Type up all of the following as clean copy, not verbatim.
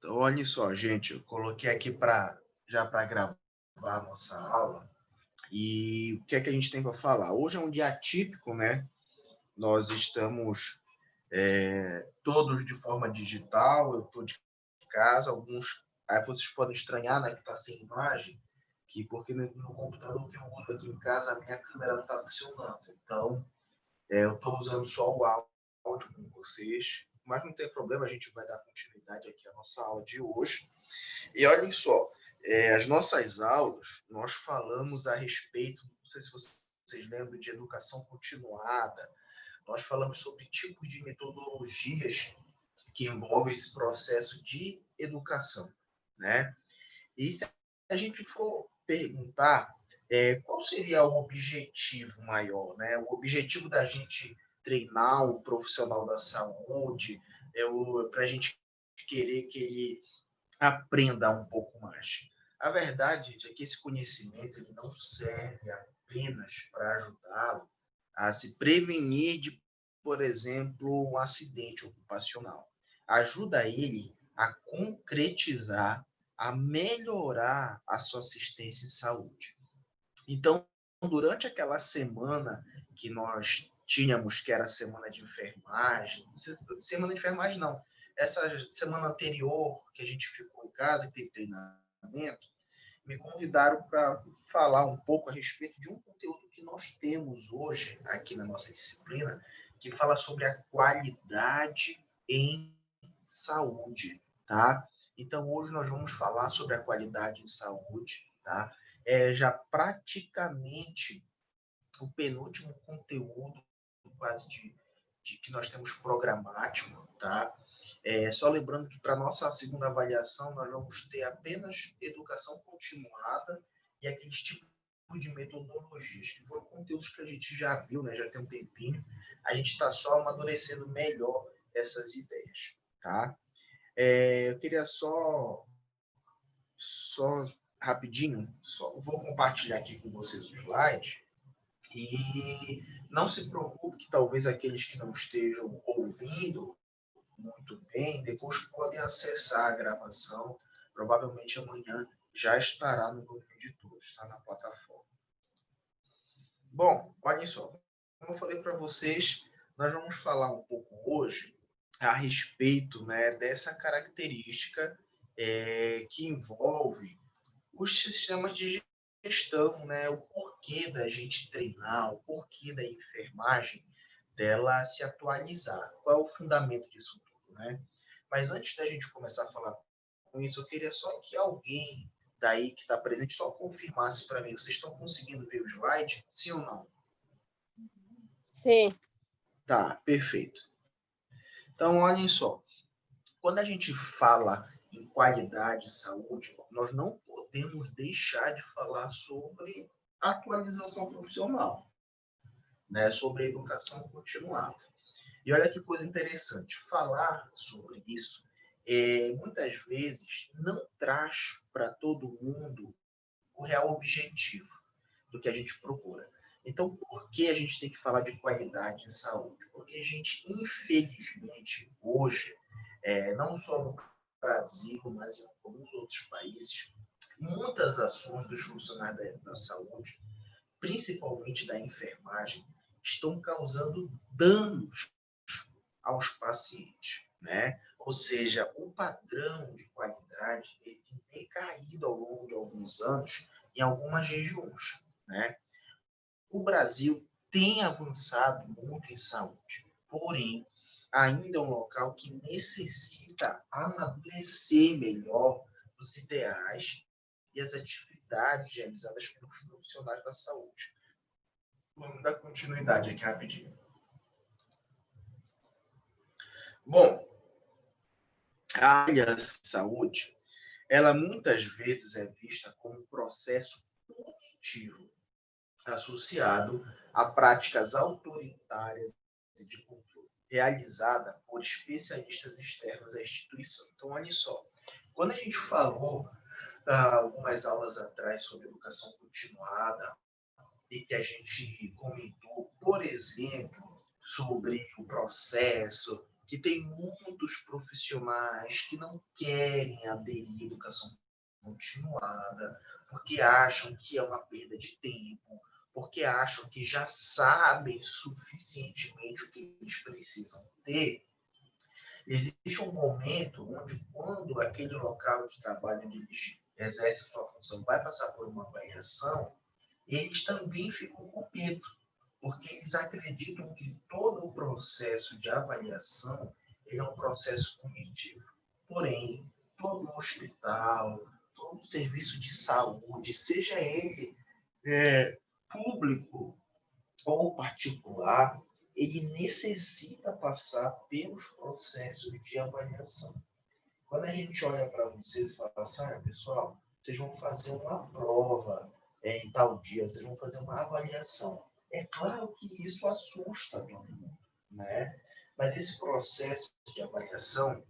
Então, olha só, gente, eu coloquei aqui para gravar a nossa aula. E o que é que a gente tem para falar? Hoje é um dia atípico, né? Nós estamos todos de forma digital, eu estou de casa, alguns. Aí vocês podem estranhar, né, que está sem imagem, porque no computador que eu uso aqui em casa, a minha câmera não está funcionando. Então, eu estou usando só o áudio com vocês, mas não tem problema, a gente vai dar continuidade aqui à nossa aula de hoje. E olhem só, as nossas aulas, nós falamos a respeito, não sei se vocês lembram, de educação continuada, nós falamos sobre tipos de metodologias que envolvem esse processo de educação, né? E se a gente for perguntar qual seria o objetivo maior, né? O objetivo da gente treinar o profissional da saúde, para a gente querer que ele aprenda um pouco mais. A verdade é que esse conhecimento ele não serve apenas para ajudá-lo a se prevenir de, por exemplo, um acidente ocupacional. Ajuda ele a concretizar, a melhorar a sua assistência em saúde. Então, durante aquela semana que nós tínhamos, que era a semana de enfermagem, semana de enfermagem não, essa semana anterior que a gente ficou em casa e teve treinamento, me convidaram para falar um pouco a respeito de um conteúdo que nós temos hoje aqui na nossa disciplina, que fala sobre a qualidade em saúde, tá? Então, hoje nós vamos falar sobre a qualidade em saúde, tá? Já praticamente o penúltimo conteúdo quase de que nós temos programático, tá? Só lembrando que para nossa segunda avaliação nós vamos ter apenas educação continuada e aqueles tipos de metodologias, que foram conteúdos que a gente já viu, né? Já tem um tempinho. A gente está só amadurecendo melhor essas ideias, tá? Eu queria só rapidinho, vou compartilhar aqui com vocês o slide. E não se preocupe que talvez aqueles que não estejam ouvindo muito bem, depois podem acessar a gravação. Provavelmente amanhã já estará no domínio de todos, está na plataforma. Bom, olhem só. Como eu falei para vocês, nós vamos falar um pouco hoje a respeito, né, dessa característica que envolve os sistemas de gestão, né, o porquê da gente treinar, o porquê da enfermagem dela se atualizar. Qual é o fundamento disso tudo, né? Mas antes da gente começar a falar com isso, eu queria só que alguém daí que está presente só confirmasse para mim. Vocês estão conseguindo ver o slide? Sim ou não? Sim. Tá, perfeito. Então, olhem só. Quando a gente fala em qualidade de saúde, nós não podemos deixar de falar sobre atualização profissional, né? Sobre a educação continuada. E olha que coisa interessante, falar sobre isso muitas vezes não traz para todo mundo o real objetivo do que a gente procura. Então, por que a gente tem que falar de qualidade em saúde? Porque a gente, infelizmente, hoje, não só no Brasil, mas em alguns outros países, muitas ações dos profissionais da saúde, principalmente da enfermagem, estão causando danos aos pacientes, né? Ou seja, o padrão de qualidade ele tem decaído ao longo de alguns anos em algumas regiões, né? O Brasil tem avançado muito em saúde, porém, ainda é um local que necessita amadurecer melhor os ideais e as atividades realizadas pelos profissionais da saúde. Vamos dar continuidade aqui rapidinho. Bom, a área de saúde, ela muitas vezes é vista como um processo punitivo associado a práticas autoritárias e de controle, realizada por especialistas externos à instituição. Então, olha só, quando a gente falou algumas aulas atrás sobre educação continuada e que a gente comentou, por exemplo, sobre o processo que tem muitos profissionais que não querem aderir à educação continuada, porque acham que é uma perda de tempo, porque acham que já sabem suficientemente o que eles precisam ter. Existe um momento onde, quando aquele local de trabalho onde eles exercem sua função vai passar por uma avaliação, eles também ficam com medo, porque eles acreditam que todo o processo de avaliação ele é um processo punitivo. Porém, todo hospital, todo serviço de saúde, seja ele público ou particular, ele necessita passar pelos processos de avaliação. Quando a gente olha para vocês e fala assim, olha, pessoal, vocês vão fazer uma prova em tal dia, vocês vão fazer uma avaliação. É claro que isso assusta todo mundo, né? Mas esse processo de avaliação,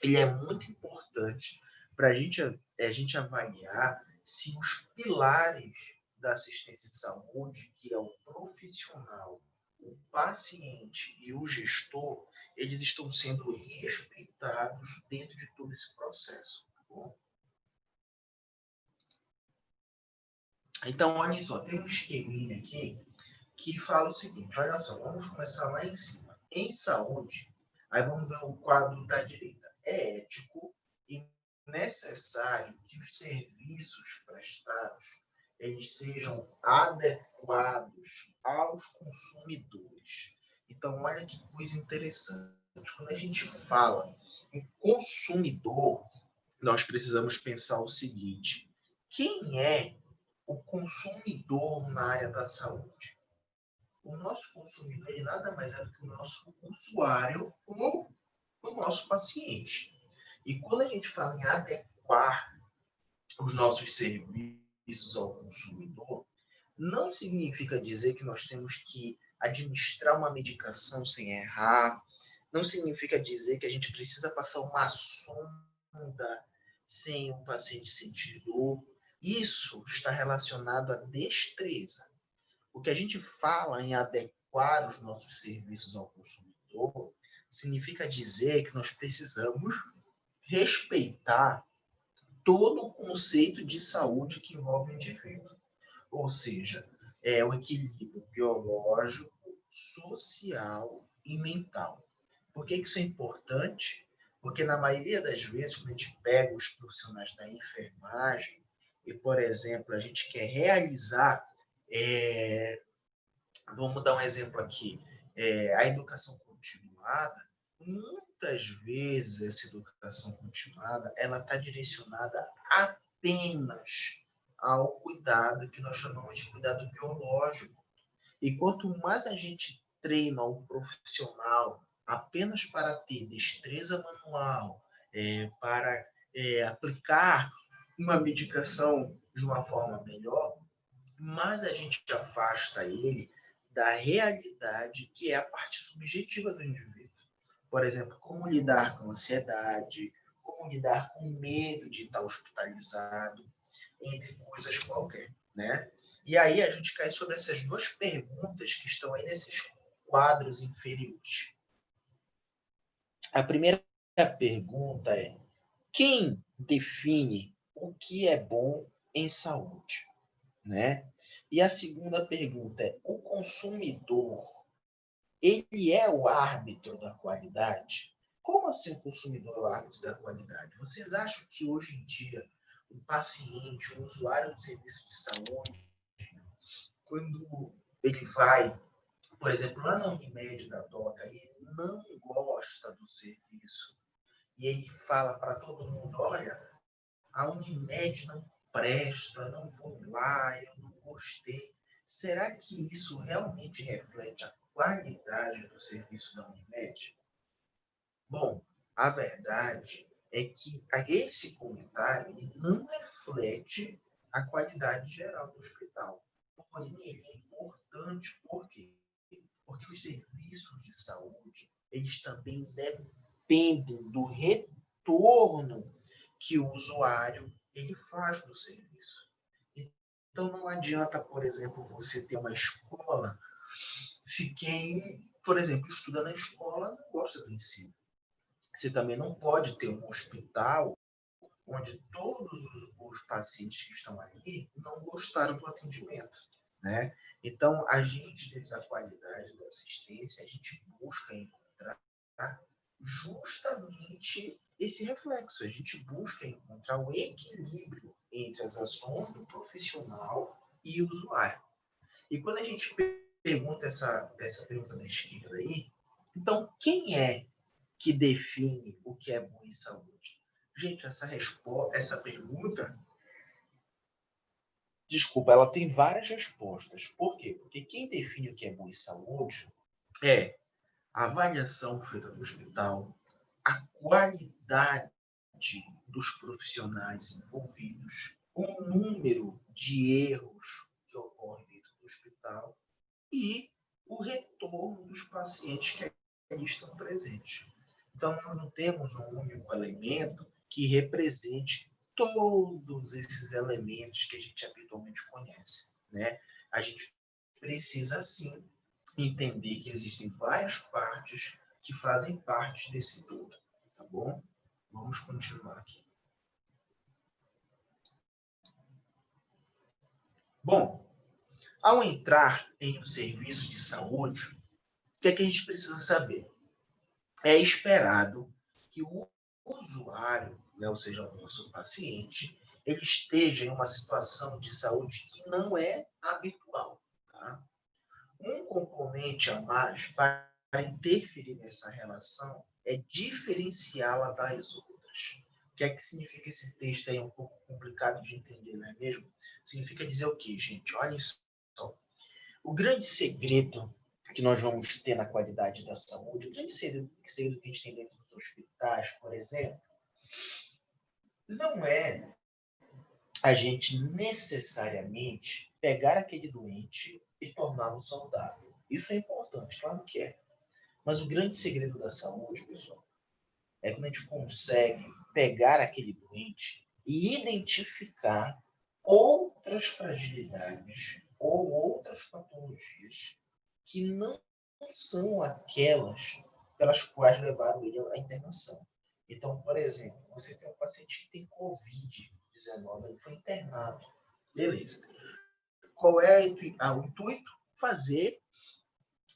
ele é muito importante para a gente avaliar se os pilares da assistência de saúde, que é o profissional, o paciente e o gestor, eles estão sendo respeitados dentro de todo esse processo. Tá bom? Então, olha só, tem um esqueminha aqui que fala o seguinte, olha só, vamos começar lá em cima. Em saúde, aí vamos ver o quadro da direita. É ético e necessário que os serviços prestados eles sejam adequados aos consumidores. Então, olha que coisa interessante. Quando a gente fala em consumidor, nós precisamos pensar o seguinte: quem é o consumidor na área da saúde? O nosso consumidor ele nada mais é do que o nosso usuário ou o nosso paciente. E quando a gente fala em adequar os nossos serviços ao consumidor, não significa dizer que nós temos que administrar uma medicação sem errar, não significa dizer que a gente precisa passar uma sonda sem o paciente sentir dor. Isso está relacionado à destreza. O que a gente fala em adequar os nossos serviços ao consumidor significa dizer que nós precisamos respeitar todo o conceito de saúde que envolve o indivíduo. Ou seja, é o equilíbrio biológico, social e mental. Por que isso é importante? Porque na maioria das vezes, quando a gente pega os profissionais da enfermagem e, por exemplo, a gente quer realizar, vamos dar um exemplo aqui, a educação continuada, muitas vezes essa educação continuada ela está direcionada apenas ao cuidado que nós chamamos de cuidado biológico. E quanto mais a gente treina o profissional apenas para ter destreza manual, para aplicar uma medicação de uma forma melhor, mais a gente afasta ele da realidade que é a parte subjetiva do indivíduo. Por exemplo, como lidar com ansiedade, como lidar com medo de estar hospitalizado, entre coisas qualquer, né? E aí a gente cai sobre essas duas perguntas que estão aí nesses quadros inferiores. A primeira pergunta é: quem define o que é bom em saúde, né? E a segunda pergunta é: o consumidor, ele é o árbitro da qualidade? Como assim o consumidor é o árbitro da qualidade? Vocês acham que hoje em dia o paciente, o usuário do serviço de saúde, quando ele vai, por exemplo, lá na Unimed da Toca, ele não gosta do serviço e ele fala para todo mundo, olha, a Unimed não presta, não vou lá, eu não gostei. Será que isso realmente reflete a qualidade do serviço da Unimed? Bom, a verdade é que esse comentário não reflete a qualidade geral do hospital. Porém, ele é importante por quê? Porque os serviços de saúde, eles também dependem do retorno que o usuário ele faz do serviço. Então, não adianta, por exemplo, você ter uma escola se quem, por exemplo, estuda na escola não gosta do ensino. Você também não pode ter um hospital onde todos os pacientes que estão ali não gostaram do atendimento, né? Então, a gente, dentro da qualidade da assistência, a gente busca encontrar justamente esse reflexo. A gente busca encontrar o equilíbrio entre as ações do profissional e o usuário. E quando a gente pergunta essa pergunta da esquerda aí, então, quem é que define o que é bom em saúde? Gente, essa pergunta, desculpa, ela tem várias respostas. Por quê? Porque quem define o que é bom em saúde é a avaliação feita no hospital, a qualidade dos profissionais envolvidos, o número de erros que ocorrem dentro do hospital e o retorno dos pacientes que ali estão presentes. Então, nós não temos um único elemento que represente todos esses elementos que a gente habitualmente conhece, né? A gente precisa, sim, entender que existem várias partes que fazem parte desse todo, tá bom? Vamos continuar aqui. Bom, ao entrar em um serviço de saúde, o que é que a gente precisa saber? É esperado que o usuário, né, ou seja, o nosso paciente, ele esteja em uma situação de saúde que não é habitual. Tá? Um componente a mais para interferir nessa relação é diferenciá-la das outras. O que é que significa esse texto aí? É um pouco complicado de entender, não é mesmo? Significa dizer o quê, gente? Olha só. O grande segredo que nós vamos ter na qualidade da saúde, o grande segredo que a gente tem dentro dos hospitais, por exemplo, não é a gente necessariamente pegar aquele doente e torná-lo saudável. Isso é importante, claro que é. Mas o grande segredo da saúde, pessoal, é quando a gente consegue pegar aquele doente e identificar outras fragilidades ou outras patologias que não são aquelas pelas quais levaram ele à internação. Então, por exemplo, você tem um paciente que tem Covid-19, ele foi internado. Beleza. Qual é o intuito? Fazer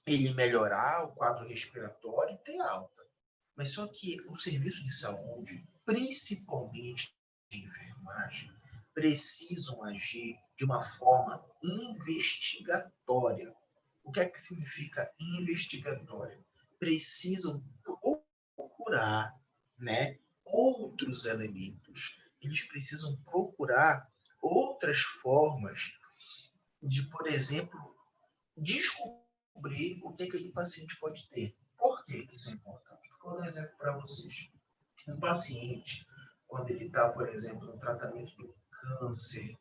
ele melhorar o quadro respiratório e ter alta. Mas só que o serviço de saúde, principalmente de enfermagem, precisam agir de uma forma investigatória. O que é que significa investigatória? Precisam procurar, né, outros elementos. Eles precisam procurar outras formas de, por exemplo, descobrir o que aquele paciente pode ter. Por que isso é importante? Vou dar um exemplo para vocês. Um paciente, quando ele está, por exemplo, no tratamento do câncer,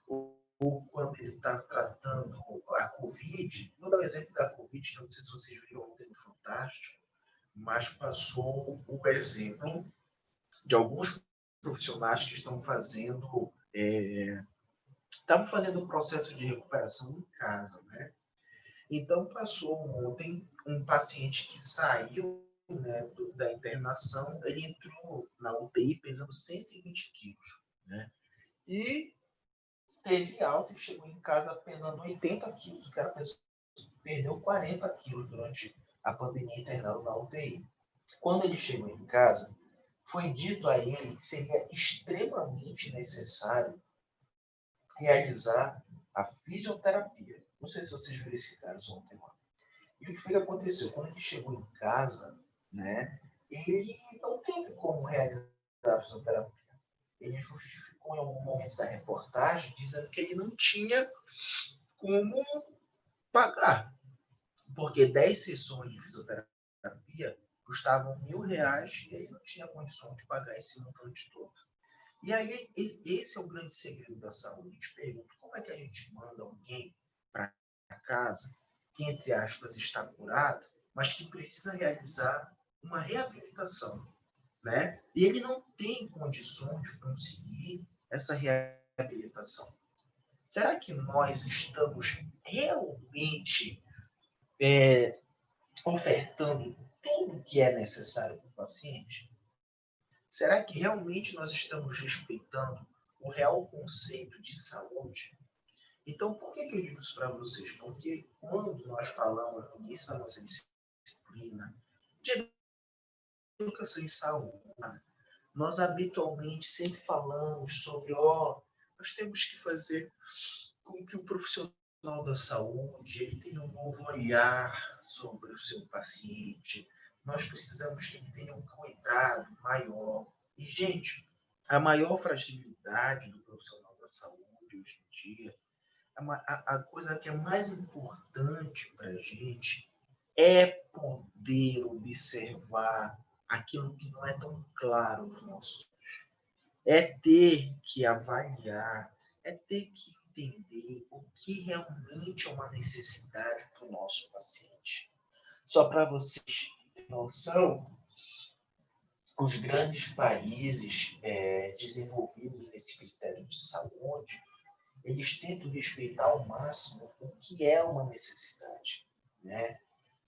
ou quando ele está tratando a Covid, vou dar um exemplo da Covid, que eu não sei se vocês viram ontem no Fantástico, mas passou o exemplo de alguns profissionais que estão fazendo o processo de recuperação em casa, né? Então, passou ontem um paciente que saiu, né, da internação, ele entrou na UTI pesando 120 quilos, né? E teve alta e chegou em casa pesando 80 quilos. O cara perdeu 40 quilos durante a pandemia internado na UTI. Quando ele chegou em casa, foi dito a ele que seria extremamente necessário realizar a fisioterapia. Não sei se vocês viram esse caso ontem. E o que foi que aconteceu? Quando ele chegou em casa, né, ele não teve como realizar a fisioterapia. Ele justificou em algum momento da reportagem dizendo que ele não tinha como pagar, porque 10 sessões de fisioterapia custavam R$ 1.000 e ele não tinha condição de pagar esse montante todo. E aí, esse é o grande segredo da saúde. Eu te pergunto, como é que a gente manda alguém para casa que, entre aspas, está curado, mas que precisa realizar uma reabilitação, né? E ele não tem condições de conseguir essa reabilitação. Será que nós estamos realmente ofertando tudo o que é necessário para o paciente? Será que realmente nós estamos respeitando o real conceito de saúde? Então, por que eu digo isso para vocês? Porque quando nós falamos no início da nossa disciplina de educação em saúde, nós habitualmente sempre falamos sobre, nós temos que fazer com que o profissional da saúde ele tenha um novo olhar sobre o seu paciente. Nós precisamos que ele tenha um cuidado maior. E, gente, a maior fragilidade do profissional da saúde hoje em dia, a coisa que é mais importante para a gente é poder observar aquilo que não é tão claro nos nossos olhos. É ter que avaliar, é ter que entender o que realmente é uma necessidade para o nosso paciente. Só para vocês terem noção, os grandes países desenvolvidos nesse critério de saúde, eles tentam respeitar ao máximo o que é uma necessidade, né?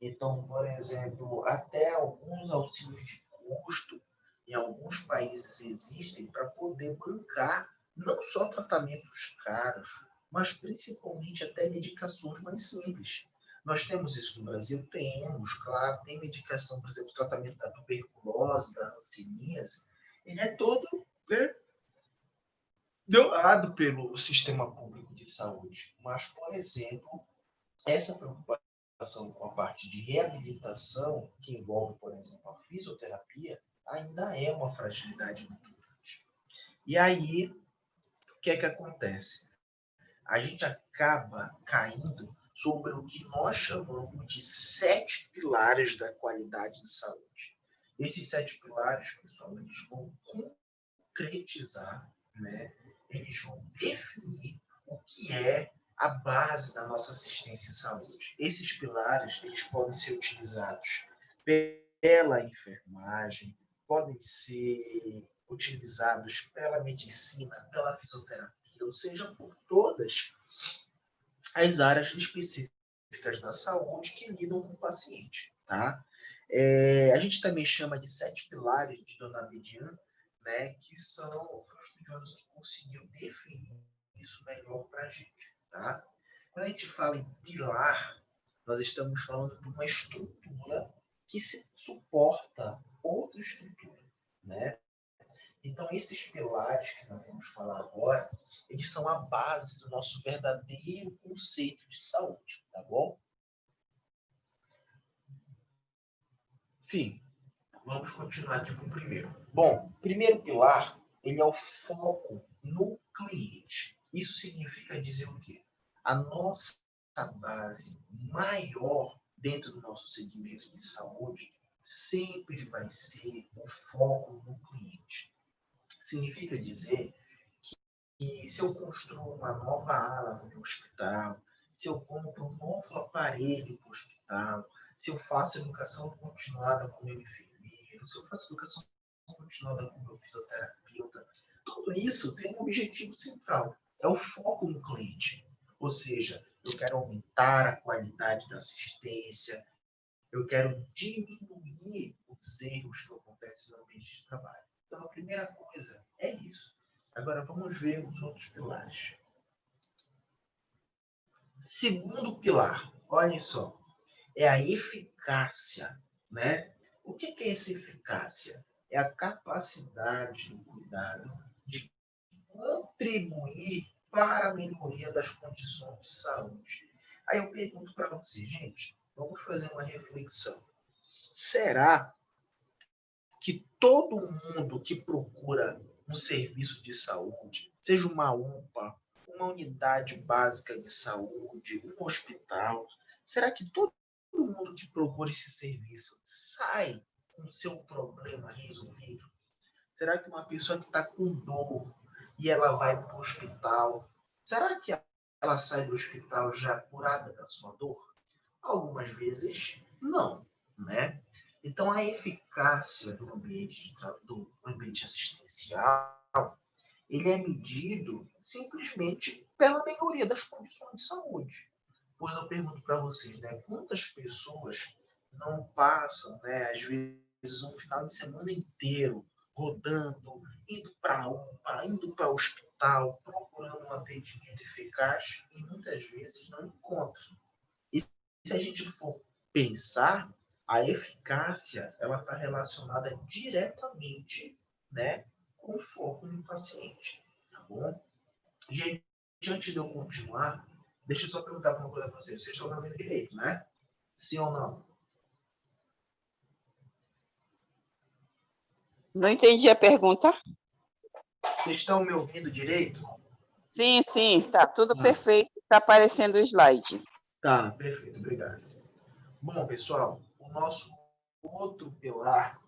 Então, por exemplo, até alguns auxílios de custo em alguns países existem para poder bancar não só tratamentos caros, mas principalmente até medicações mais simples. Nós temos isso no Brasil? Temos, claro. Tem medicação, por exemplo, tratamento da tuberculose, da hanseníase. Ele é todo, né, doado pelo sistema público de saúde. Mas, por exemplo, essa preocupação com a parte de reabilitação, que envolve, por exemplo, a fisioterapia, ainda é uma fragilidade muito grande. E aí, o que é que acontece? A gente acaba caindo sobre o que nós chamamos de 7 pilares da qualidade de saúde. Esses 7 pilares, pessoal, eles vão concretizar, né? Eles vão definir o que é a base da nossa assistência em saúde. Esses pilares eles podem ser utilizados pela enfermagem, podem ser utilizados pela medicina, pela fisioterapia, ou seja, por todas as áreas específicas da saúde que lidam com o paciente. Tá? A gente também chama de 7 pilares de Dona Median, né, que são os estudiosos que conseguiram definir isso melhor para a gente. Tá? Quando a gente fala em pilar, nós estamos falando de uma estrutura que se suporta outra estrutura. Né? Então, esses pilares que nós vamos falar agora, eles são a base do nosso verdadeiro conceito de saúde, tá bom? Sim, vamos continuar aqui com o primeiro. Bom, o primeiro pilar, ele é o foco no cliente. Isso significa dizer o quê? A nossa base maior dentro do nosso segmento de saúde sempre vai ser o foco no cliente. Significa dizer que se eu construo uma nova ala no hospital, se eu compro um novo aparelho para o hospital, se eu faço educação continuada com o meu enfermeiro, se eu faço educação continuada com o meu fisioterapeuta, tudo isso tem um objetivo central, é o foco no cliente. Ou seja, eu quero aumentar a qualidade da assistência, eu quero diminuir os erros que acontecem no ambiente de trabalho. Então, a primeira coisa é isso. Agora, vamos ver os outros pilares. Segundo pilar, olhem só, é a eficácia. Né? O que é essa eficácia? É a capacidade do cuidado de contribuir para a melhoria das condições de saúde. Aí eu pergunto para você, gente, vamos fazer uma reflexão. Será que todo mundo que procura um serviço de saúde, seja uma UPA, uma unidade básica de saúde, um hospital, será que todo mundo que procura esse serviço sai com o seu problema resolvido? Será que uma pessoa que está com dor e ela vai para o hospital, será que ela sai do hospital já curada da sua dor? Algumas vezes, não, né? Então, a eficácia do ambiente assistencial, ele é medido simplesmente pela melhoria das condições de saúde. Pois eu pergunto para vocês, né, quantas pessoas não passam, né, às vezes, um final de semana inteiro rodando, indo para UPA, indo para o hospital, procurando um atendimento eficaz e muitas vezes não encontra. E se a gente for pensar, a eficácia ela está relacionada diretamente, né, com o foco do paciente, tá bom? Gente, antes de eu continuar, deixa eu só perguntar uma coisa para vocês. Vocês estão me ouvindo direito, né? Sim ou não? Não entendi a pergunta. Vocês estão me ouvindo direito? Sim, tá tudo Ah. perfeito, está aparecendo o slide. Tá, perfeito, obrigado. Bom, pessoal, o nosso outro pilar,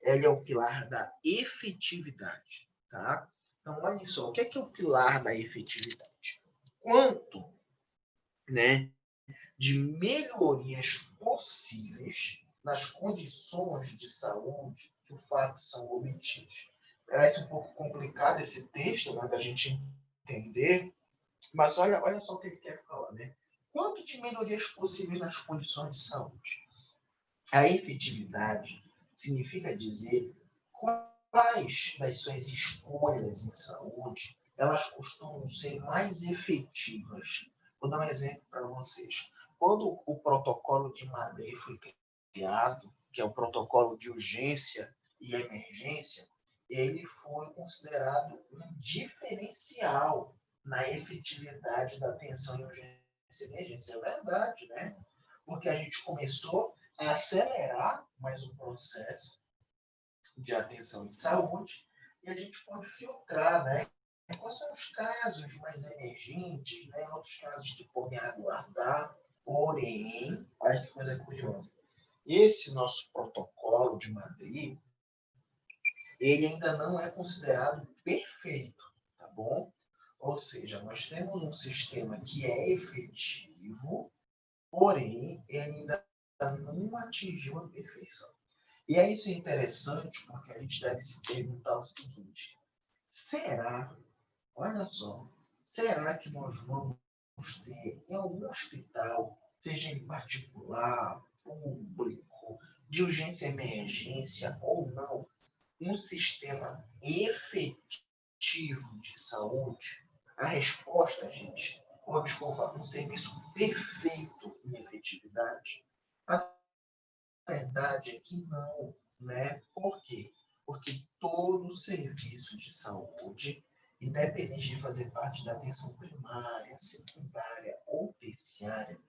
ele é o pilar da efetividade, tá? Então, olha só, o que é o pilar da efetividade? Quanto, né, de melhorias possíveis nas condições de saúde que o fato são obtidas. Parece um pouco complicado esse texto, né, da gente entender, mas olha só o que ele quer falar, né? Quanto de melhorias possíveis nas condições de saúde? A efetividade significa dizer quais das suas escolhas em saúde elas costumam ser mais efetivas. Vou dar um exemplo para vocês. Quando o protocolo de Madrid foi criado, que é o protocolo de urgência e emergência, ele foi considerado um diferencial na efetividade da atenção em urgência e emergência. É verdade, né? Porque a gente começou a acelerar mais o processo de atenção em saúde e a gente pode filtrar, né? Quais são os casos mais emergentes, né? Outros casos que podem aguardar. Porém, olha que coisa curiosa. Esse nosso protocolo de Madrid, ele ainda não é considerado perfeito, tá bom? Ou seja, nós temos um sistema que é efetivo, porém, ele ainda não atingiu a perfeição. E é isso interessante, porque a gente deve se perguntar o seguinte: será, olha só, será que nós vamos ter em algum hospital, seja em particular, público, de urgência e emergência ou não, um sistema efetivo de saúde? A resposta, gente, ou desculpa, um serviço perfeito em efetividade? A verdade é que não, né? Por quê? Porque todo serviço de saúde, independente de fazer parte da atenção primária, secundária ou terciária,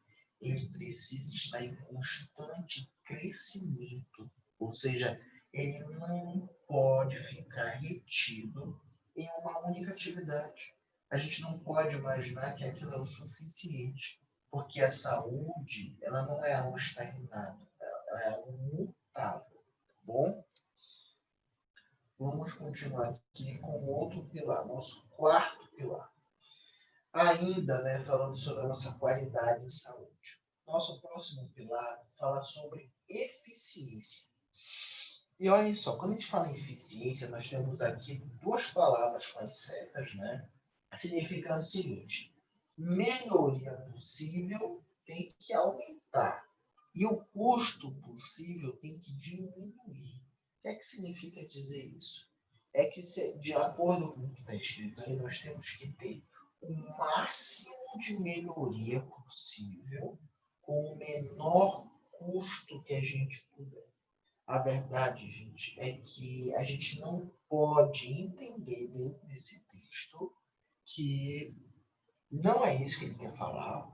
ele precisa estar em constante crescimento. Ou seja, ele não pode ficar retido em uma única atividade. A gente não pode imaginar que aquilo é o suficiente, porque a saúde, ela não é algo estagnado, ela é algo mutável, tá bom? Vamos continuar aqui com outro pilar, nosso quarto pilar. Ainda, né, falando sobre a nossa qualidade em saúde. Nosso próximo pilar fala sobre eficiência. E olhem só, quando a gente fala em eficiência, nós temos aqui duas palavras mais certas, né? Significando o seguinte: melhoria possível tem que aumentar e o custo possível tem que diminuir. O que é que significa dizer isso? É que, de acordo com o que está escrito aí, nós temos que ter o máximo de melhoria possível com o menor custo que a gente puder. A verdade, gente, é que a gente não pode entender dentro desse texto que não é isso que ele quer falar,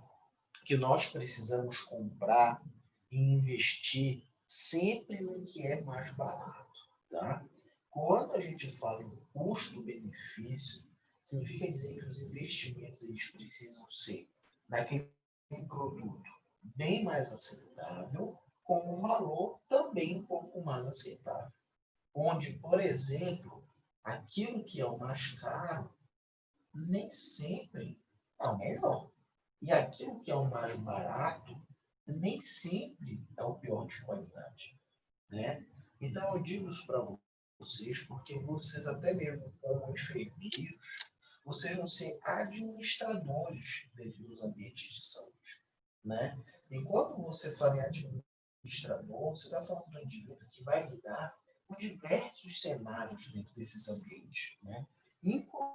que nós precisamos comprar e investir sempre no que é mais barato, tá? Quando a gente fala em custo-benefício, significa dizer que os investimentos eles precisam ser naquele produto bem mais aceitável, com um valor também um pouco mais aceitável. Onde, por exemplo, aquilo que é o mais caro nem sempre é o melhor. E aquilo que é o mais barato nem sempre é o pior de qualidade, né? Então eu digo isso para vocês porque vocês até mesmo como enfermeiros, vocês vão ser administradores dentro dos ambientes de saúde, né? E quando você fala em administrador, você está falando do indivíduo que vai lidar com diversos cenários dentro desses ambientes, né? Inclusive,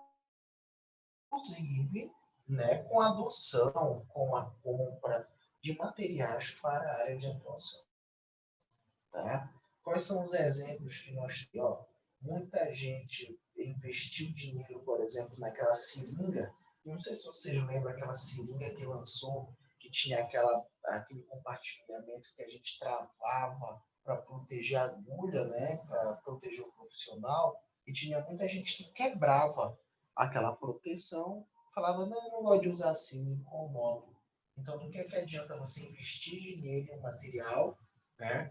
né, com a adoção, com a compra de materiais para a área de atuação. Tá? Quais são os exemplos que nós temos? Ó, muita gente investiu dinheiro, por exemplo, naquela seringa. Não sei se vocês lembram aquela seringa que lançou, que tinha aquele compartilhamento que a gente travava para proteger a agulha, né? Para proteger o profissional. E tinha muita gente que quebrava aquela proteção, falava, não gosto de usar assim, me incomoda. Então, do que adianta você investir dinheiro em material, né?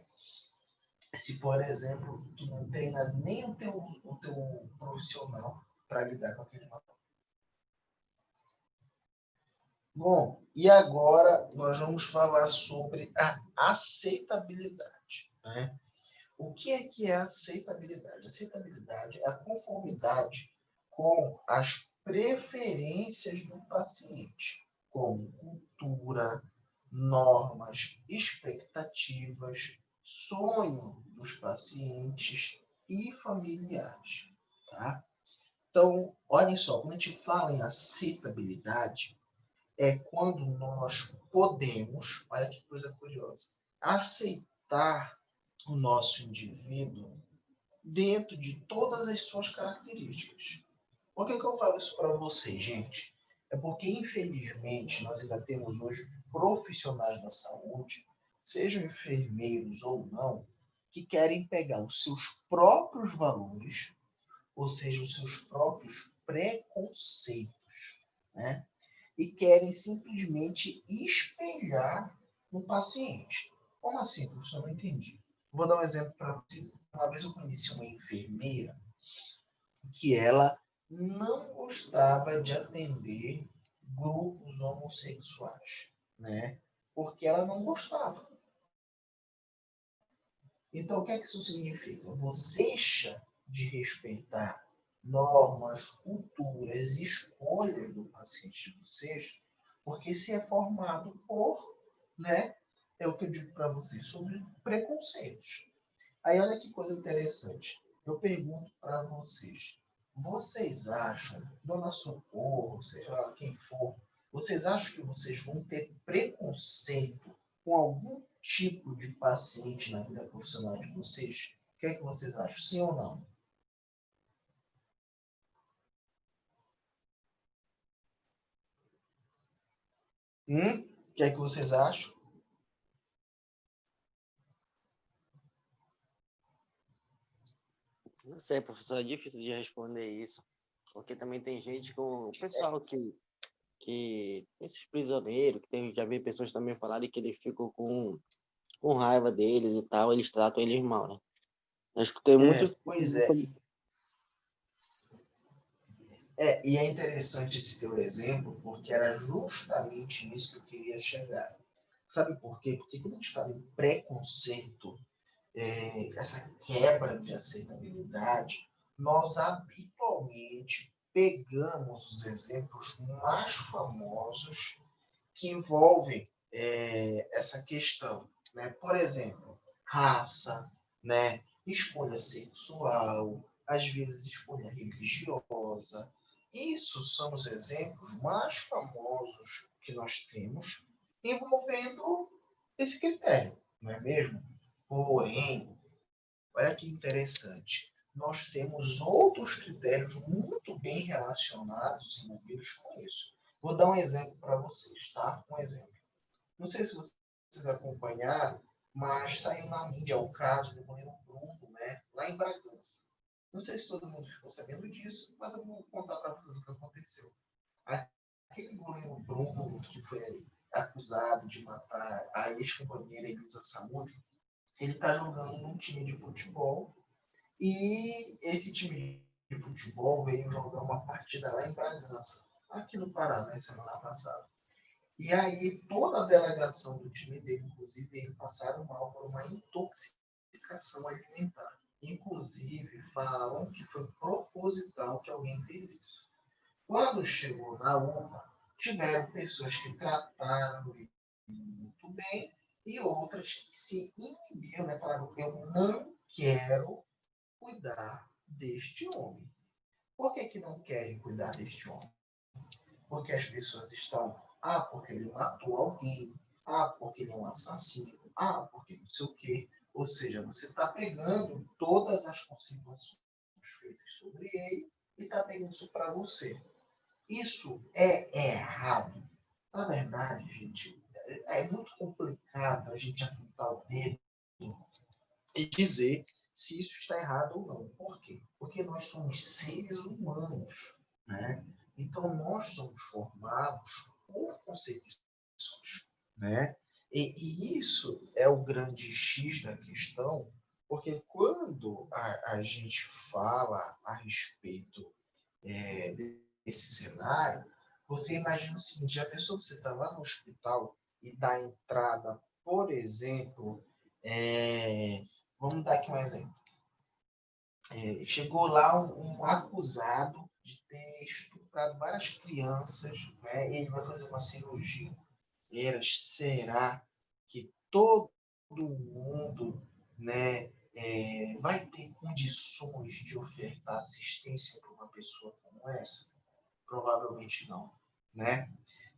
Se, por exemplo, tu não treina nem o teu profissional para lidar com aquele material. Bom, e agora nós vamos falar sobre a aceitabilidade, né? O que é aceitabilidade? Aceitabilidade é a conformidade com as preferências do paciente, como cultura, normas, expectativas, sonho dos pacientes e familiares. Tá? Então, olhem só, quando a gente fala em aceitabilidade, é quando nós podemos, olha que coisa curiosa, aceitar o nosso indivíduo dentro de todas as suas características. Por que eu falo isso para vocês, gente? É porque, infelizmente, nós ainda temos hoje profissionais da saúde, sejam enfermeiros ou não, que querem pegar os seus próprios valores, ou seja, os seus próprios preconceitos, né? E querem simplesmente espelhar no paciente. Como assim, professor? Não entendi. Vou dar um exemplo para vocês. Uma vez eu conheci uma enfermeira que ela não gostava de atender grupos homossexuais, né? Porque ela não gostava. Então, o que é que isso significa? Você deixa de respeitar normas, culturas, escolhas do paciente de vocês, porque se é formado por, né? É o que eu digo para vocês sobre preconceitos. Aí olha que coisa interessante. Eu pergunto para vocês. Vocês acham, Dona Socorro, seja lá quem for, vocês acham que vocês vão ter preconceito com algum tipo de paciente na vida profissional de vocês? O que é que vocês acham? Sim ou não? O que é que vocês acham? Não sei, professor, é difícil de responder isso, porque também tem gente com o pessoal que esses prisioneiros, que tem, já vi pessoas também falarem que eles ficam com raiva deles e tal, eles tratam eles mal, né? Eu escutei muito. Pois é. E é interessante esse teu exemplo, porque era justamente nisso que eu queria chegar. Sabe por quê? Porque quando a gente fala em preconceito, essa quebra de aceitabilidade, nós habitualmente pegamos os exemplos mais famosos que envolvem essa questão, né? Por exemplo, raça, né? Escolha sexual, às vezes escolha religiosa. Isso são os exemplos mais famosos que nós temos envolvendo esse critério, não é mesmo? Porém, olha que interessante. Nós temos outros critérios muito bem relacionados, envolvidos com isso. Vou dar um exemplo para vocês, tá? Um exemplo. Não sei se vocês acompanharam, mas saiu na mídia o caso do goleiro Bruno, né? Lá em Bragança. Não sei se todo mundo ficou sabendo disso, mas eu vou contar para vocês o que aconteceu. Aquele goleiro Bruno, que foi acusado de matar a ex-companheira Elisa Samúdio, ele está jogando num time de futebol e esse time de futebol veio jogar uma partida lá em Bragança, aqui no Paraná, semana passada. E aí toda a delegação do time dele, inclusive, eles passaram mal por uma intoxicação alimentar. Inclusive, falam que foi proposital que alguém fez isso. Quando chegou na UPA, tiveram pessoas que trataram ele muito bem e outras que se inibiram, né? Falaram, eu não quero cuidar deste homem. Por que não querem cuidar deste homem? Porque as pessoas estão, porque ele matou alguém, porque ele é um assassino, porque não sei o quê. Ou seja, você está pegando todas as consequências feitas sobre ele e está pegando isso para você. Isso é errado. Na verdade, gente, é muito complicado a gente apontar o dedo e dizer se isso está errado ou não. Por quê? Porque nós somos seres humanos, né? Então, nós somos formados por concepções, né? E isso é o grande X da questão, porque quando a gente fala a respeito desse cenário, você imagina o seguinte: a pessoa que você está lá no hospital e dá entrada, por exemplo, vamos dar aqui um exemplo. Chegou lá um acusado de ter estuprado várias crianças, né? Ele vai fazer uma cirurgia. Será que todo mundo, né, vai ter condições de ofertar assistência para uma pessoa como essa? Provavelmente não, né?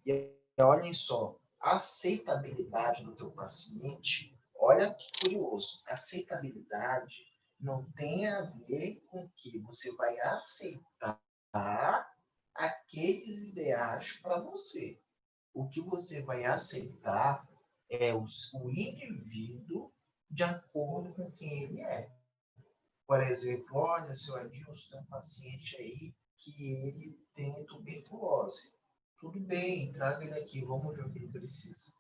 E olhem só, a aceitabilidade do teu paciente, olha que curioso, a aceitabilidade não tem a ver com que você vai aceitar aqueles ideais para você. O que você vai aceitar é o indivíduo de acordo com quem ele é. Por exemplo, olha, seu Adilson, tem um paciente aí que ele tem tuberculose. Tudo bem, traga ele aqui, vamos ver o que ele precisa.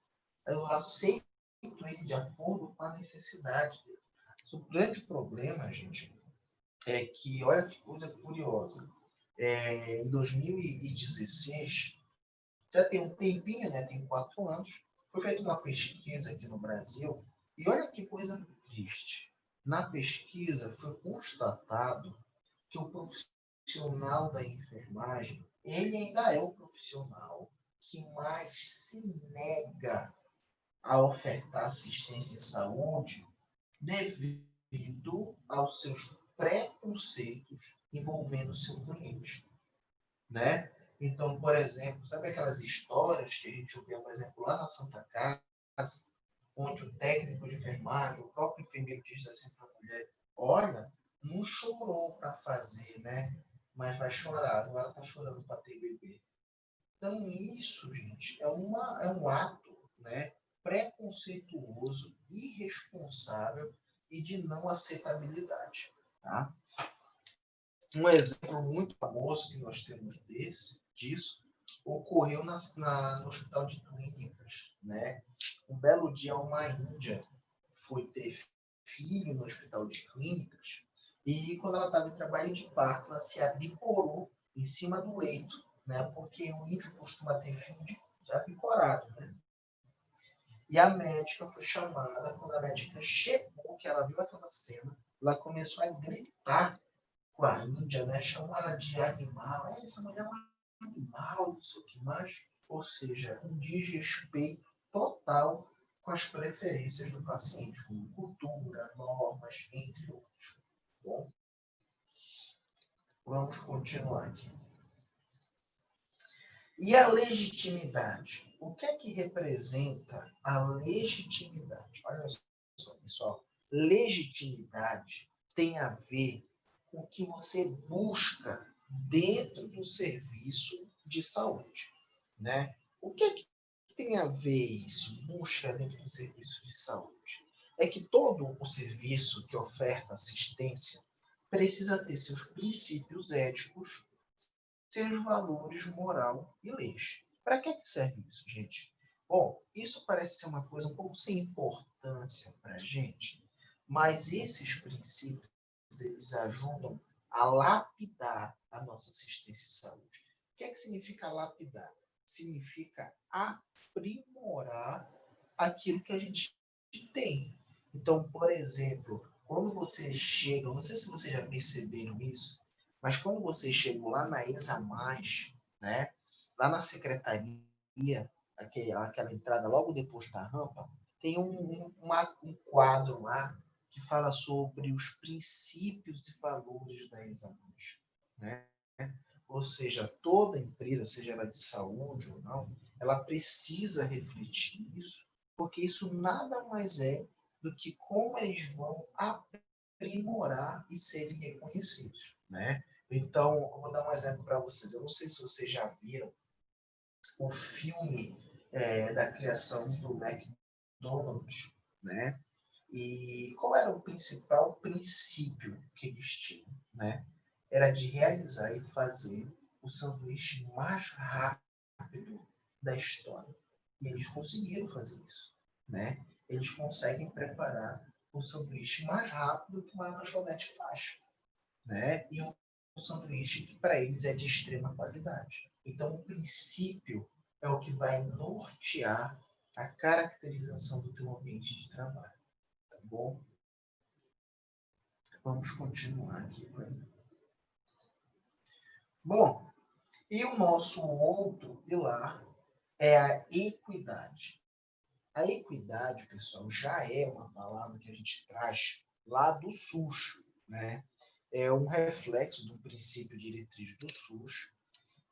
Eu aceito ele de acordo com a necessidade dele. O grande problema, gente, é que, olha que coisa curiosa, em 2016, já tem um tempinho, né, tem 4 anos, foi feita uma pesquisa aqui no Brasil, e olha que coisa triste. Na pesquisa foi constatado que o profissional da enfermagem, ele ainda é o profissional que mais se nega a ofertar assistência em saúde devido aos seus preconceitos envolvendo o seu cliente, né? Então, por exemplo, sabe aquelas histórias que a gente ouvia, por exemplo, lá na Santa Casa, onde o técnico de enfermagem, o próprio enfermeiro diz assim para a mulher: olha, não chorou para fazer, né? Mas vai chorar, agora está chorando para ter bebê. Então, isso, gente, é um ato, né, preconceituoso, irresponsável e de não aceitabilidade, tá? Um exemplo muito famoso que nós temos disso ocorreu no Hospital de Clínicas, né? Um belo dia, uma índia foi ter filho no Hospital de Clínicas e, quando ela estava em trabalho de parto, ela se abicorou em cima do leito, né? Porque o índio costuma ter filho abicorado, né? E a médica foi chamada. Quando a médica chegou, que ela viu aquela cena, ela começou a gritar com a Índia, né? Chamou ela de animal. Essa mulher é um animal, não sei o que mais. Ou seja, um desrespeito total com as preferências do paciente, como cultura, normas, entre outros. Bom, vamos continuar aqui. E a legitimidade? O que é que representa a legitimidade? Olha só, pessoal. Legitimidade tem a ver com o que você busca dentro do serviço de saúde, né? O que é que tem a ver isso? Busca dentro do serviço de saúde. É que todo o serviço que oferta assistência precisa ter seus princípios éticos, seus valores moral e leis. Para que serve isso, gente? Bom, isso parece ser uma coisa um pouco sem importância para a gente, mas esses princípios, eles ajudam a lapidar a nossa assistência em saúde. O que é que significa lapidar? Significa aprimorar aquilo que a gente tem. Então, por exemplo, quando você chega, não sei se vocês já perceberam isso, mas quando você chegou lá na ESA+, né, lá na secretaria, aquela entrada logo depois da rampa, tem um quadro lá que fala sobre os princípios e valores da exames, né? Ou seja, toda empresa, seja ela de saúde ou não, ela precisa refletir isso, porque isso nada mais é do que como eles vão aprimorar e serem reconhecidos, né? Então, eu vou dar um exemplo para vocês. Eu não sei se vocês já viram o filme da criação do McDonald's, né? E qual era o principal princípio que eles tinham, né? Era de realizar e fazer o sanduíche mais rápido da história. E eles conseguiram fazer isso, né? Eles conseguem preparar o sanduíche mais rápido que uma lanchonete faz, né? E um sanduíche que para eles é de extrema qualidade. Então, o princípio é o que vai nortear a caracterização do teu ambiente de trabalho, tá bom? Vamos continuar aqui. Bom, e o nosso outro pilar é a equidade. A equidade, pessoal, já é uma palavra que a gente traz lá do SUS, né? É um reflexo do princípio diretriz do SUS.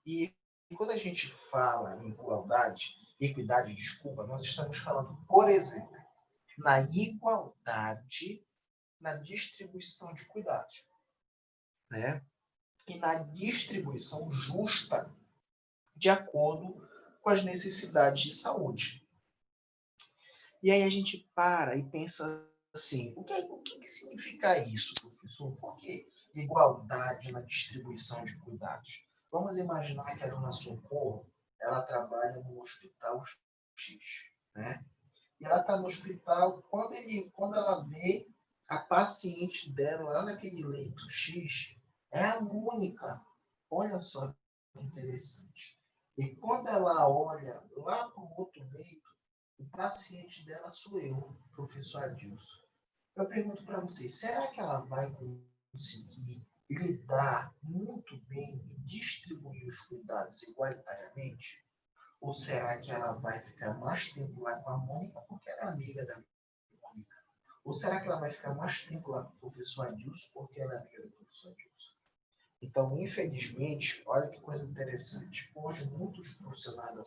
E quando a gente fala em equidade, desculpa, nós estamos falando, por exemplo, na igualdade na distribuição de cuidados, né? E na distribuição justa de acordo com as necessidades de saúde. E aí a gente para e pensa assim, o que significa isso, professor? Por que igualdade na distribuição de cuidados? Vamos imaginar que a dona Socorro, ela trabalha no hospital X, né? E ela está no hospital, quando ela vê a paciente dela lá naquele leito X, é a única. Olha só que interessante. E quando ela olha lá para o outro leito, o paciente dela sou eu, professor Adilson. Eu pergunto para vocês, será que ela vai conseguir lidar muito bem e distribuir os cuidados igualitariamente? Ou será que ela vai ficar mais tempo lá com a Mônica porque ela é amiga da Mônica? Ou será que ela vai ficar mais tempo lá com o professor Adilson porque ela é amiga do professor Adilson? Então, infelizmente, olha que coisa interessante. Hoje, muitos profissionais da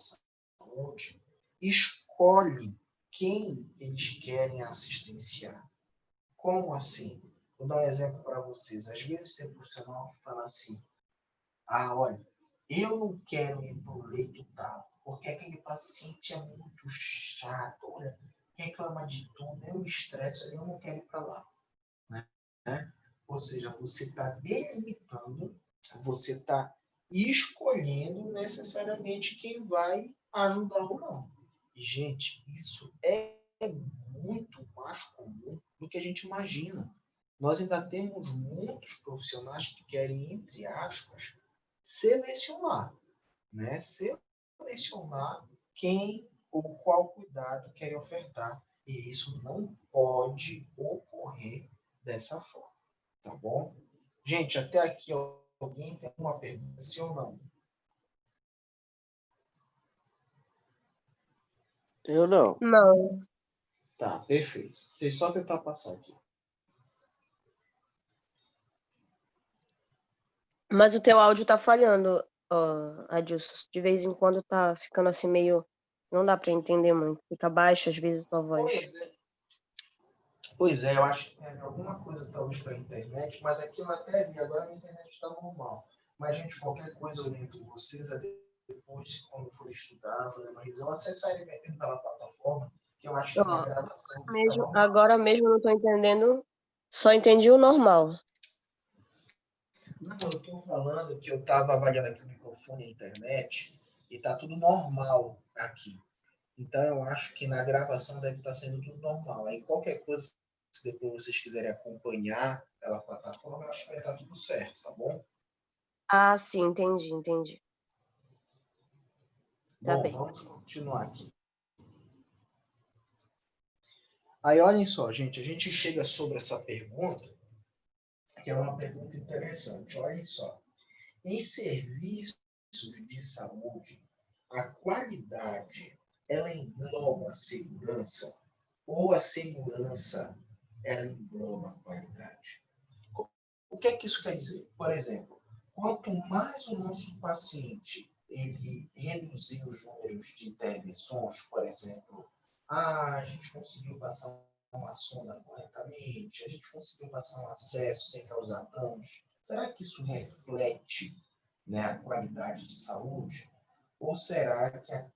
saúde escolhem quem eles querem assistenciar. Como assim? Vou dar um exemplo para vocês. Às vezes tem profissional que fala assim, olha, eu não quero ir para o leito tal, porque aquele paciente é muito chato, olha, reclama de tudo, eu me estresso, eu não quero ir para lá. Né? Ou seja, você está delimitando, você está escolhendo necessariamente quem vai ajudar ou não. E, gente, isso é muito mais comum do que a gente imagina. Nós ainda temos muitos profissionais que querem, entre aspas, selecionar, né? Selecionar quem ou qual cuidado querem ofertar. E isso não pode ocorrer dessa forma, tá bom? Gente, até aqui alguém tem uma pergunta, sim ou não? Eu não. Não. Tá, perfeito. Vocês só tentar passar aqui. Mas o teu áudio tá falhando, Adilson. De vez em quando tá ficando assim meio. Não dá pra entender muito. Fica baixo às vezes tua voz. Pois é, eu acho que tem alguma coisa talvez com a internet, mas aqui eu até vi, agora a minha internet está normal. Mas, gente, qualquer coisa eu oriento vocês a depois, quando for estudar, fazer uma revisão, acessarem pela plataforma, que eu acho que na Ó, gravação fica normal. agora mesmo eu não tô entendendo. Só entendi o normal. Não, eu estou falando que eu estava avaliando aqui o microfone e a internet e está tudo normal aqui. Então, eu acho que na gravação deve estar sendo tudo normal. Aí, qualquer coisa, se depois vocês quiserem acompanhar pela plataforma, eu acho que vai estar tudo certo, tá bom? Ah, sim, entendi. Tá Bom, bem. vamos continuar aqui. Aí, olhem só, gente, a gente chega sobre essa pergunta, que é uma pergunta interessante. Olhem só. Em serviços de saúde, a qualidade, ela engloba a segurança ou a segurança ela engloba a qualidade. O que é que isso quer dizer? Por exemplo, quanto mais o nosso paciente ele reduzir os números de intervenções, por exemplo, a gente conseguiu passar uma sonda corretamente, a gente conseguiu passar um acesso sem causar danos, será que isso reflete, né, a qualidade de saúde? Ou será que a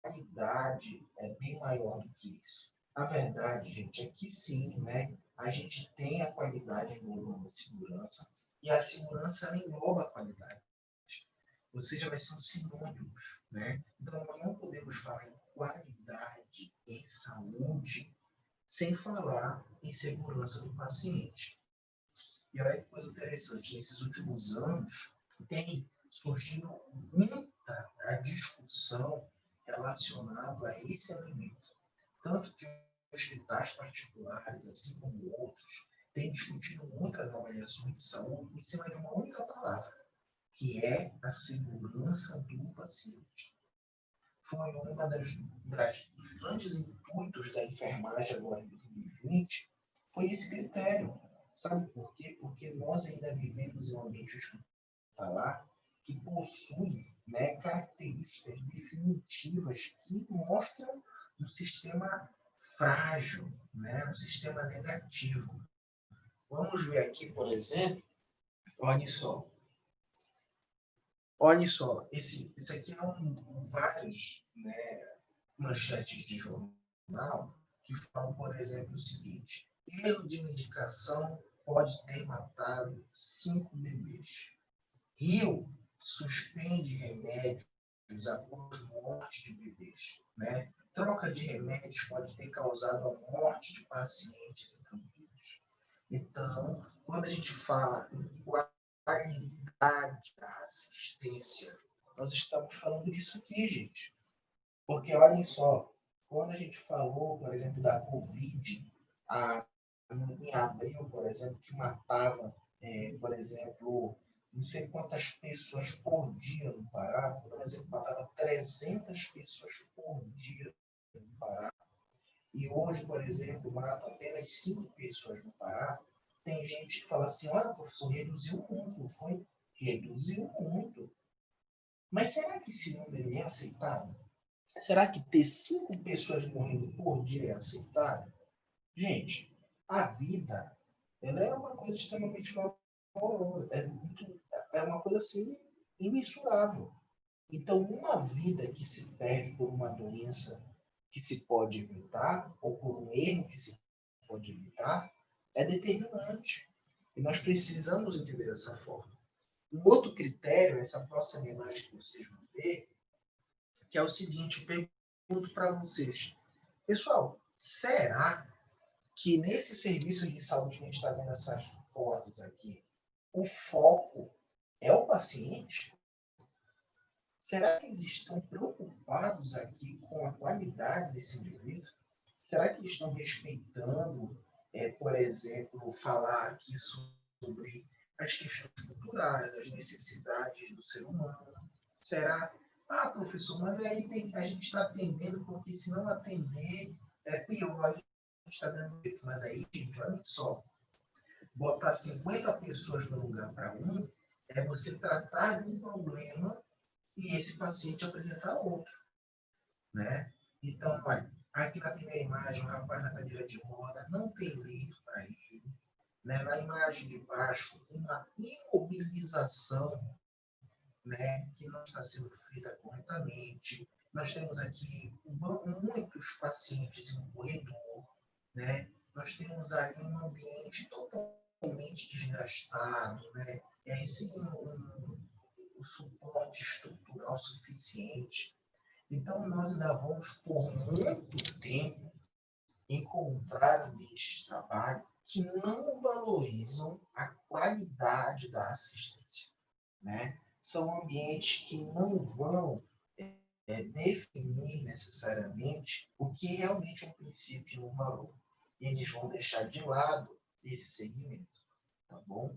qualidade é bem maior do que isso? A verdade, gente, é que sim, né? A gente tem a qualidade englobando a segurança, e a segurança ela engloba a qualidade. Ou seja, elas são sinônimos, né? Então, nós não podemos falar em qualidade em saúde sem falar em segurança do paciente. E olha que coisa interessante, nesses últimos anos tem surgido muita a discussão relacionada a esse elemento. Tanto que hospitais particulares, assim como outros, têm discutido muitas avaliações de saúde em cima de uma única palavra, que é a segurança do paciente. Foi uma dos grandes intuitos da enfermagem agora em 2020, foi esse critério. Sabe por quê? Porque nós ainda vivemos em um ambiente hospitalar que possui, né, características definitivas que mostram um sistema frágil, né, um sistema negativo. Vamos ver aqui, por exemplo, olha só. Olha só, isso aqui é vários, né, manchetes de jornal que falam, por exemplo, o seguinte: erro de medicação pode ter matado 5 bebês. Rio suspende remédios após morte de bebês. Né? Troca de remédios pode ter causado a morte de pacientes em Campinas. Então, quando a gente fala em qualidade da assistência, nós estamos falando disso aqui, gente. Porque, olhem só, quando a gente falou, por exemplo, da Covid, em abril, por exemplo, que matava, por exemplo, não sei quantas pessoas por dia no Pará, por exemplo, matava 300 pessoas por dia no Pará, e hoje, por exemplo, mata apenas 5 pessoas no Pará, tem gente que fala assim, olha, professor, reduziu muito, não foi? Reduziu muito. Mas será que esse número é aceitável? Será que ter 5 pessoas morrendo por dia é aceitável? Gente, a vida, ela é uma coisa extremamente valorosa. É uma coisa assim imensurável. Então, uma vida que se perde por uma doença que se pode evitar, ou por um erro que se pode evitar, é determinante. E nós precisamos entender dessa forma. Um outro critério, essa próxima imagem que vocês vão ver, que é o seguinte: eu pergunto para vocês, pessoal, será que nesse serviço de saúde que a gente está vendo essas fotos aqui, o foco é o paciente? Será que eles estão preocupados aqui com a qualidade desse indivíduo? Será que eles estão respeitando, por exemplo, falar aqui sobre as questões culturais, as necessidades do ser humano? Será? Ah, professor, mas aí a gente está atendendo, porque se não atender, é pior, a gente está dando jeito. Mas aí, gente, olha só, botar 50 pessoas no lugar para um, é você tratar de um problema e esse paciente apresentar outro, né? Então, olha, aqui na primeira imagem, o rapaz na cadeira de roda, não tem leito para ele, né? Na imagem de baixo, uma imobilização, né, que não está sendo feita corretamente. Nós temos aqui muitos pacientes em um corredor, né? Nós temos ali um ambiente totalmente desgastado, né? Sem um suporte estrutural suficiente. Então, nós ainda vamos, por muito tempo, encontrar ambientes de trabalho que não valorizam a qualidade da assistência, né? São ambientes que não vão definir necessariamente o que realmente é um princípio e um valor. E eles vão deixar de lado esse segmento, tá bom?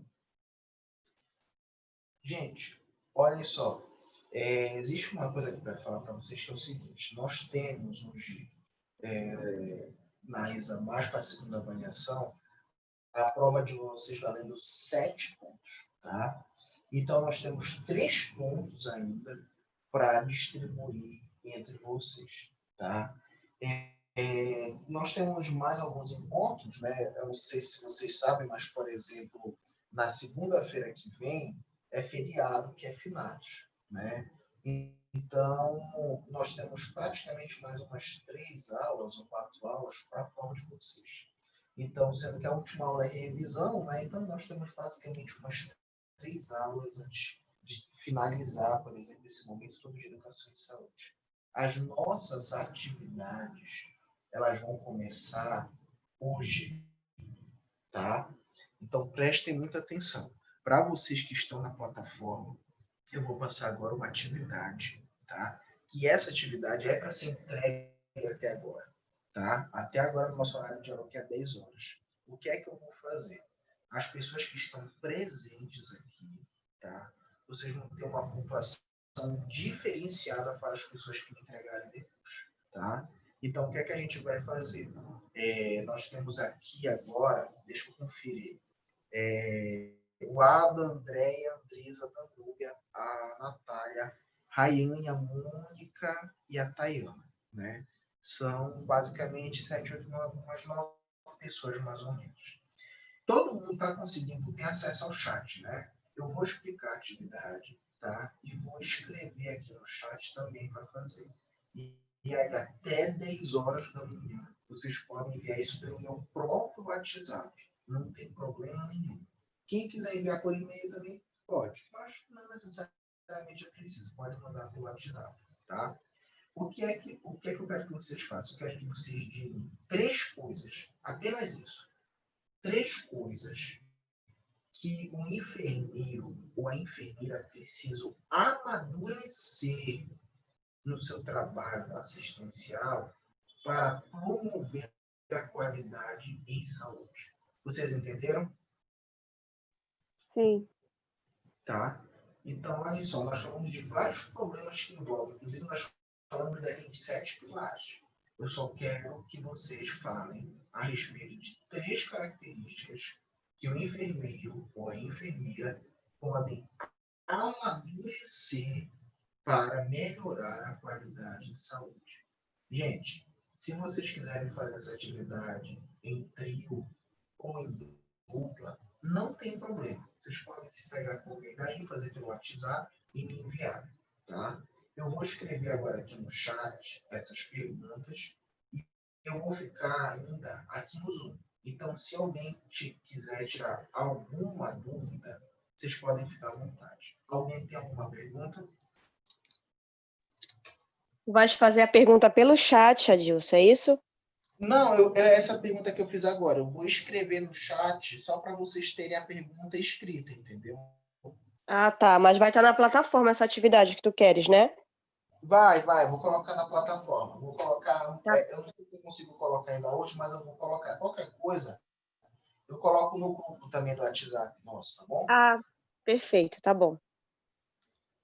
Gente, olhem só, existe uma coisa que eu quero falar para vocês que é o seguinte: nós temos hoje, na ISA, mais para a segunda avaliação, a prova de vocês valendo 7 pontos, tá? Então, nós temos 3 pontos ainda para distribuir entre vocês, tá? Nós temos mais alguns encontros, né? Eu não sei se vocês sabem, mas, por exemplo, na segunda-feira que vem é feriado, que é finados, né? Então, nós temos praticamente mais umas 3 aulas ou 4 aulas para a prova de vocês. Então, sendo que a última aula é revisão, né? Então nós temos basicamente umas 3 aulas antes de finalizar, por exemplo, esse momento todo de educação e saúde. As nossas atividades, elas vão começar hoje, tá? Então prestem muita atenção. Para vocês que estão na plataforma, eu vou passar agora uma atividade, tá? E essa atividade é para ser entregue até agora, tá? Até agora, no nosso horário de aula, que é 10 horas. O que é que eu vou fazer? As pessoas que estão presentes aqui, tá? Vocês vão ter uma pontuação diferenciada para as pessoas que me entregarem depois, tá? Então, o que é que a gente vai fazer? Nós temos aqui agora, deixa eu conferir, o Adam, a Andréia, a Andresa, a Danúbia, a Natália, Rayane, a Mônica e a Tayana, né? São basicamente 7, 8, 9, umas 9 pessoas, mais ou menos. Todo mundo está conseguindo ter acesso ao chat, né? Eu vou explicar a atividade, tá? E vou escrever aqui no chat também para fazer. E aí, até 10 horas da manhã, vocês podem enviar isso pelo meu próprio WhatsApp. Não tem problema nenhum. Quem quiser enviar por e-mail também pode, mas não necessariamente é preciso. Pode mandar pelo WhatsApp, tá? O que é que eu quero que vocês façam? Eu quero que vocês digam 3 coisas, apenas isso. 3 coisas que o enfermeiro ou a enfermeira precisam amadurecer no seu trabalho assistencial para promover a qualidade em saúde. Vocês entenderam? Sim. Tá? Então, olha só, nós falamos de vários problemas que envolvem, inclusive nós falamos daqui de 7 pilares. Eu só quero que vocês falem a respeito de 3 características que o enfermeiro ou a enfermeira podem amadurecer para melhorar a qualidade de saúde. Gente, se vocês quiserem fazer essa atividade em trio ou em dupla, não tem problema. Vocês podem se pegar com alguém daí, fazer pelo WhatsApp e me enviar, tá? Eu vou escrever agora aqui no chat essas perguntas e eu vou ficar ainda aqui no Zoom. Então, se alguém quiser tirar alguma dúvida, vocês podem ficar à vontade. Alguém tem alguma pergunta? Vai fazer a pergunta pelo chat, Adilson, é isso? Não, é essa pergunta que eu fiz agora. Eu vou escrever no chat só para vocês terem a pergunta escrita, entendeu? Ah, tá. Mas vai estar na plataforma essa atividade que tu queres, né? Vai. Vou colocar na plataforma. Vou colocar. Tá. Eu não sei se eu consigo colocar ainda hoje, mas eu vou colocar. Qualquer coisa, eu coloco no grupo também do WhatsApp nosso, tá bom? Ah, perfeito, tá bom.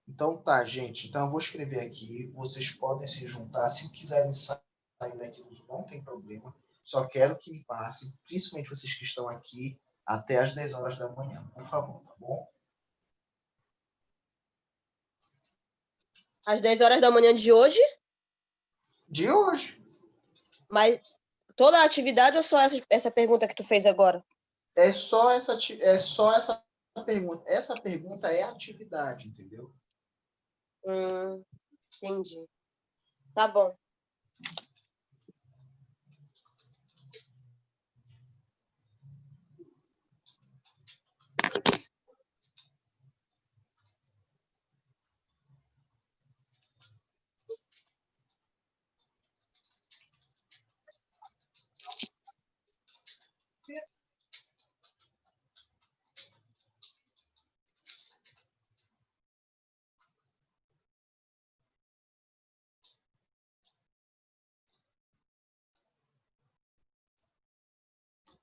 Então tá, gente. Então eu vou escrever aqui. Vocês podem se juntar. Se quiserem sair daqui, não tem problema. Só quero que me passem, principalmente vocês que estão aqui, até às 10 horas da manhã, por favor, tá bom? Às 10 horas da manhã de hoje? De hoje. Mas toda a atividade ou só essa pergunta que tu fez agora? É só essa pergunta. Essa pergunta é a atividade, entendeu? Entendi. Tá bom.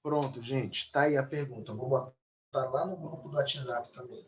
Pronto, gente. Tá aí a pergunta. Eu vou botar lá no grupo do WhatsApp também.